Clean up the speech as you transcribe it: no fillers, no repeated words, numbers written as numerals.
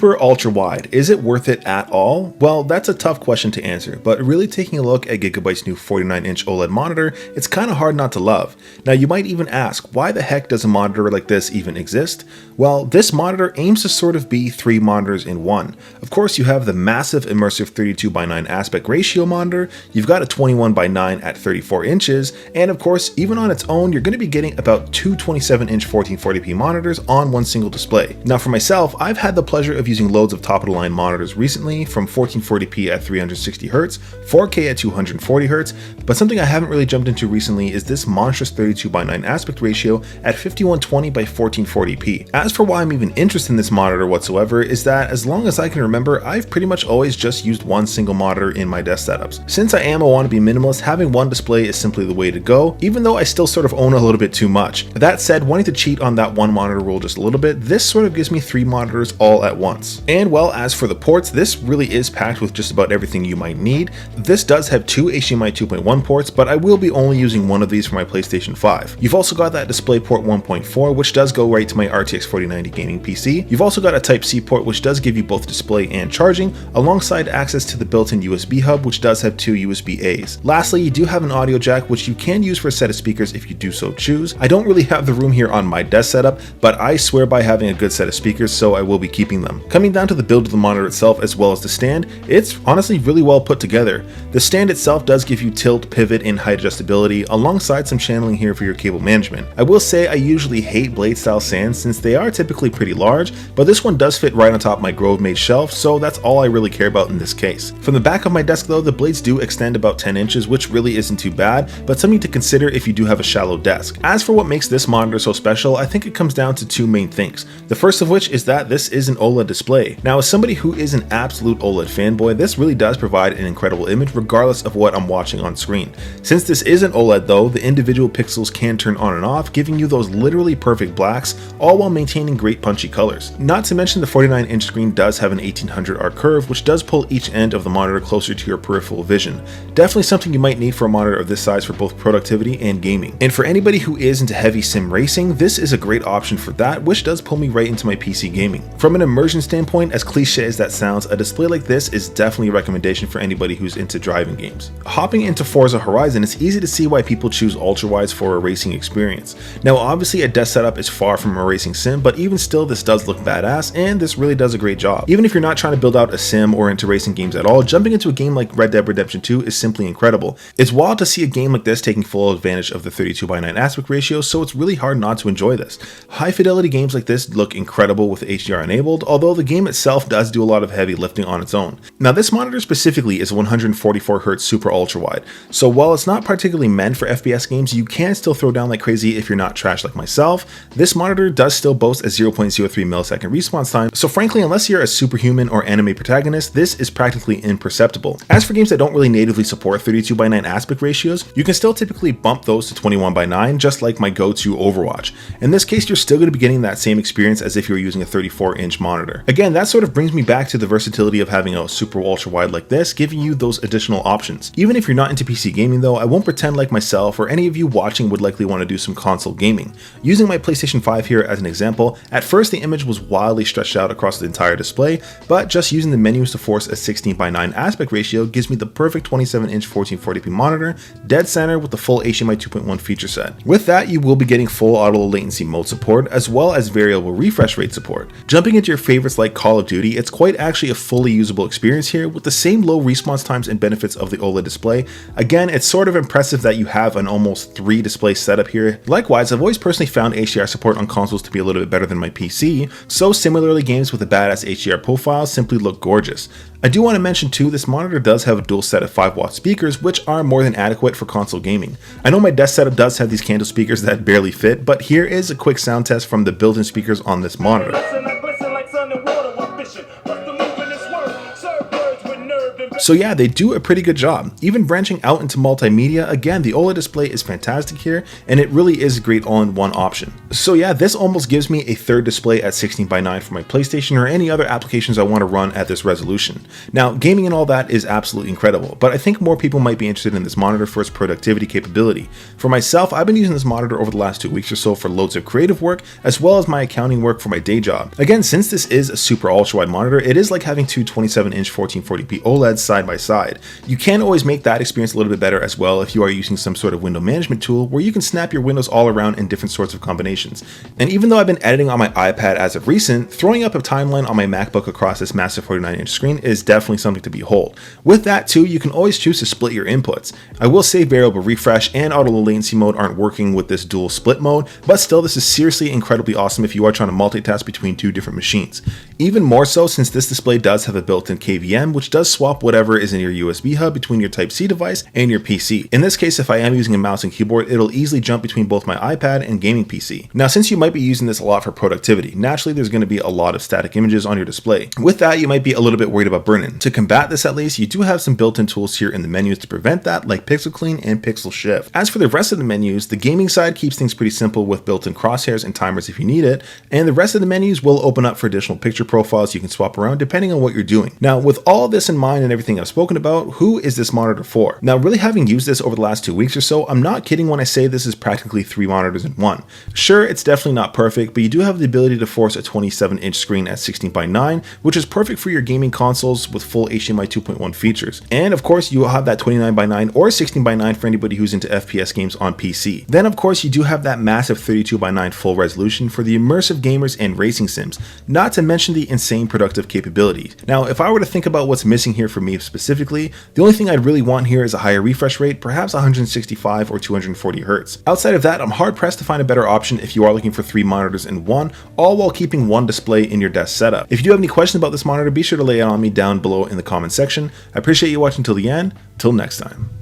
Super ultra wide, is it worth it at all? Well, that's a tough question to answer, but really taking a look at Gigabyte's new 49-inch OLED monitor, it's kind of hard not to love. Now you might even ask, why the heck does a monitor like this even exist? Well, this monitor aims to sort of be 3 monitors in one. Of course, you have the massive immersive 32:9 aspect ratio monitor, you've got a 21:9 at 34 inches, and of course, even on its own, you're going to be getting about 2 27-inch 1440p monitors on one single display. Now for myself, I've had the pleasure of using loads of top-of-the-line monitors recently, from 1440p at 360Hz, 4K at 240Hz, but something I haven't really jumped into recently is this monstrous 32:9 aspect ratio at 5120 by 1440p. As for why I'm even interested in this monitor whatsoever is that as long as I can remember, I've pretty much always just used one single monitor in my desk setups. Since I am a wannabe minimalist, having one display is simply the way to go, even though I still sort of own a little bit too much. That said, wanting to cheat on that one monitor rule just a little bit, this sort of gives me 3 monitors all at once. And well, as for the ports, this really is packed with just about everything you might need. This does have 2 HDMI 2.1 ports, but I will be only using one of these for my PlayStation 5. You've also got that DisplayPort 1.4, which does go right to my RTX 4090 gaming PC. You've also got a Type-C port, which does give you both display and charging, alongside access to the built-in USB hub, which does have 2 USB-As. Lastly, you do have an audio jack, which you can use for a set of speakers if you do so choose. I don't really have the room here on my desk setup, but I swear by having a good set of speakers, so I will be keeping them. Coming down to the build of the monitor itself as well as the stand, it's honestly really well put together. The stand itself does give you tilt, pivot, and height adjustability, alongside some channeling here for your cable management. I will say I usually hate blade style stands since they are typically pretty large, but this one does fit right on top of my Grove made shelf, so that's all I really care about in this case. From the back of my desk though, the blades do extend about 10 inches, which really isn't too bad, but something to consider if you do have a shallow desk. As for what makes this monitor so special, I think it comes down to 2 main things. The first of which is that this is an OLED display. Now, as somebody who is an absolute OLED fanboy, this really does provide an incredible image regardless of what I'm watching on screen. Since this is an OLED though, the individual pixels can turn on and off, giving you those literally perfect blacks, all while maintaining great punchy colors. Not to mention the 49-inch screen does have an 1800 arc curve, which does pull each end of the monitor closer to your peripheral vision. Definitely something you might need for a monitor of this size for both productivity and gaming. And for anybody who is into heavy sim racing, this is a great option for that, which does pull me right into my PC gaming. From an immersion standpoint, as cliche as that sounds, a display like this is definitely a recommendation for anybody who's into driving games. Hopping into Forza Horizon, it's easy to see why people choose ultra-wides for a racing experience. Now obviously a desk setup is far from a racing sim, but even still this does look badass, and this really does a great job. Even if you're not trying to build out a sim or into racing games at all, jumping into a game like Red Dead Redemption 2 is simply incredible. It's wild to see a game like this taking full advantage of the 32:9 aspect ratio, so it's really hard not to enjoy this. High fidelity games like this look incredible with HDR enabled, although the game itself does do a lot of heavy lifting on its own. Now this monitor specifically is 144Hz super ultra wide, so while it's not particularly meant for FPS games, you can still throw down like crazy if you're not trash like myself. This monitor does still boast a 0.03 millisecond response time, so frankly, unless you're a superhuman or anime protagonist, this is practically imperceptible. As for games that don't really natively support 32:9 aspect ratios, you can still typically bump those to 21:9, just like my go-to Overwatch. In this case, you're still going to be getting that same experience as if you were using a 34-inch monitor. Again, that sort of brings me back to the versatility of having a super ultra wide like this, giving you those additional options. Even if you're not into PC gaming though, I won't pretend like myself or any of you watching would likely want to do some console gaming. Using my PlayStation 5 here as an example, at first the image was wildly stretched out across the entire display, but just using the menus to force a 16:9 aspect ratio gives me the perfect 27-inch 1440p monitor, dead center with the full HDMI 2.1 feature set. With that, you will be getting full auto low latency mode support, as well as variable refresh rate support. Jumping into your favorites like Call of Duty, it's quite actually a fully usable experience here with the same low response times and benefits of the OLED display. Again, it's sort of impressive that you have an almost 3 display setup here. Likewise, I've always personally found HDR support on consoles to be a little bit better than my PC, so similarly games with a badass HDR profile simply look gorgeous. I do want to mention too, this monitor does have a dual set of 5-watt speakers, which are more than adequate for console gaming. I know my desk setup does have these candle speakers that barely fit, but here is a quick sound test from the built-in speakers on this monitor. So yeah, they do a pretty good job. Even branching out into multimedia, again, the OLED display is fantastic here, and it really is a great all-in-one option. So yeah, this almost gives me a third display at 16:9 for my PlayStation or any other applications I want to run at this resolution. Now, gaming and all that is absolutely incredible, but I think more people might be interested in this monitor for its productivity capability. For myself, I've been using this monitor over the last 2 weeks or so for loads of creative work, as well as my accounting work for my day job. Again, since this is a super ultra-wide monitor, it is like having two 27-inch 1440p OLEDs side by side. You can always make that experience a little bit better as well if you are using some sort of window management tool where you can snap your windows all around in different sorts of combinations. And even though I've been editing on my iPad as of recent, throwing up a timeline on my MacBook across this massive 49-inch screen is definitely something to behold. With that too, you can always choose to split your inputs. I will say variable refresh and auto low latency mode aren't working with this dual split mode, but still this is seriously incredibly awesome if you are trying to multitask between two different machines. Even more so since this display does have a built-in KVM, which does swap whatever is in your USB hub between your Type-C device and your PC. In this case, if I am using a mouse and keyboard, it'll easily jump between both my iPad and gaming PC. Now, since you might be using this a lot for productivity, naturally there's going to be a lot of static images on your display. With that, you might be a little bit worried about burn-in. To combat this at least, you do have some built-in tools here in the menus to prevent that, like Pixel Clean and Pixel Shift. As for the rest of the menus, the gaming side keeps things pretty simple with built-in crosshairs and timers if you need it, and the rest of the menus will open up for additional picture profiles you can swap around depending on what you're doing. Now, with all of this in mind and everything I've spoken about, who is this monitor for? Now, really having used this over the last 2 weeks or so, I'm not kidding when I say this is practically 3 monitors in one. Sure, it's definitely not perfect, but you do have the ability to force a 27-inch screen at 16:9, which is perfect for your gaming consoles with full HDMI 2.1 features. And of course, you will have that 29:9 or 16:9 for anybody who's into FPS games on PC. Then of course, you do have that massive 32:9 full resolution for the immersive gamers and racing sims, not to mention the insane productive capabilities. Now, if I were to think about what's missing here for me specifically, the only thing I'd really want here is a higher refresh rate, perhaps 165 or 240 Hz. Outside of that, I'm hard pressed to find a better option if you are looking for 3 monitors in one, all while keeping one display in your desk setup. If you do have any questions about this monitor, be sure to lay it on me down below in the comment section. I appreciate you watching till the end. Till next time.